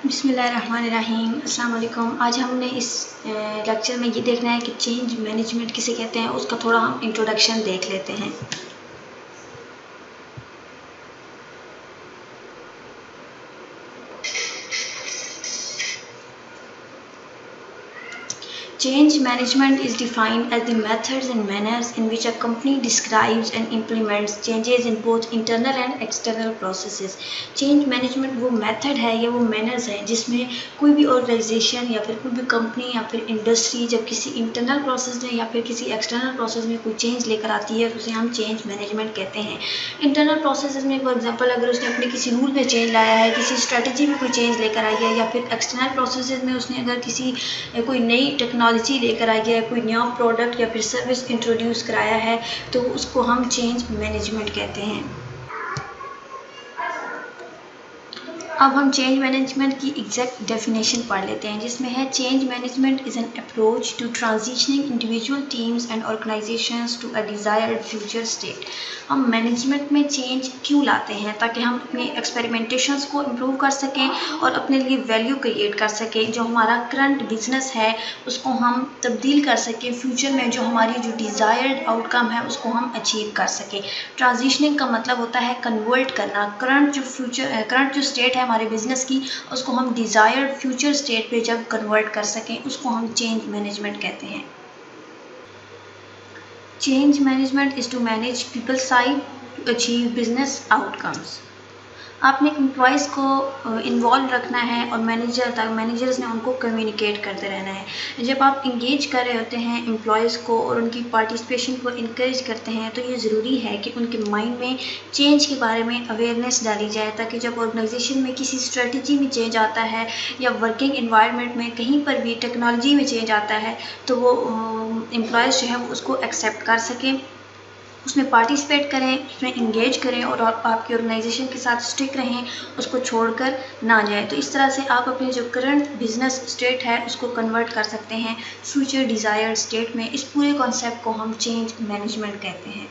बिस्मिल्लाहिर्रहमानिर्रहीम। अस्सलाम वालेकुम। आज हमने इस लेक्चर में ये देखना है कि चेंज मैनेजमेंट किसे कहते हैं, उसका थोड़ा हम इंट्रोडक्शन देख लेते हैं। Change management is defined as the methods and manners in which a company describes and implements changes in both internal and external processes. Change management वो method है या वो manners है जिसमें कोई भी organization या फिर कोई भी company या फिर industry जब किसी internal process में या फिर किसी external process में कोई change लेकर आती है तो उसे हम change management कहते हैं। internal processes में for example अगर उसने अपने किसी रूल में change लाया है, किसी strategy में कोई change लेकर आई है, या फिर external processes में उसने अगर किसी कोई नई टेक्नोलॉजी लेकर आई है, कोई नया प्रोडक्ट या फिर सर्विस इंट्रोड्यूस कराया है, तो उसको हम चेंज मैनेजमेंट कहते हैं। अब हम चेंज मैनेजमेंट की एग्जैक्ट डेफिनेशन पढ़ लेते हैं, जिसमें है change management is an approach to transitioning individual teams and organisations to a desired future state. हम मैनेजमेंट में चेंज क्यों लाते हैं? ताकि हम अपने एक्सपेरिमेंटेशंस को इम्प्रूव कर सकें और अपने लिए वैल्यू क्रिएट कर सकें। जो हमारा करंट बिजनेस है उसको हम तब्दील कर सकें, फ्यूचर में जो हमारी जो डिज़ायर्ड आउटकम है उसको हम अचीव कर सकें। ट्रांजिशनिंग का मतलब होता है कन्वर्ट करना। करंट जो स्टेट है हमारे बिजनेस की, उसको हम डिज़ायर्ड फ्यूचर स्टेट पे जब कन्वर्ट कर सकें उसको हम चेंज मैनेजमेंट कहते हैं। Change management is to manage people side to achieve business outcomes. आपने एम्प्लॉयज़ को इन्वॉल्व रखना है और मैनेजर्स ने उनको कम्युनिकेट करते रहना है। जब आप इंगेज कर रहे होते हैं एम्प्लॉयज़ को और उनकी पार्टिसिपेशन को इनक्रेज करते हैं तो ये ज़रूरी है कि उनके माइंड में चेंज के बारे में अवेयरनेस डाली जाए, ताकि जब ऑर्गेनाइजेशन में किसी स्ट्रेटजी में चेंज आता है या वर्किंग इन्वायरमेंट में कहीं पर भी टेक्नोलॉजी में चेंज आता है तो वो एम्प्लॉयज़ जो है वो उसको एक्सेप्ट कर सकें, उसमें पार्टिसिपेट करें, उसमें इंगेज करें और आपकी ऑर्गेनाइजेशन के साथ स्टिक रहें, उसको छोड़कर ना जाए। तो इस तरह से आप अपने जो करंट बिजनेस स्टेट है उसको कन्वर्ट कर सकते हैं फ्यूचर डिज़ायर्ड स्टेट में। इस पूरे कॉन्सेप्ट को हम चेंज मैनेजमेंट कहते हैं।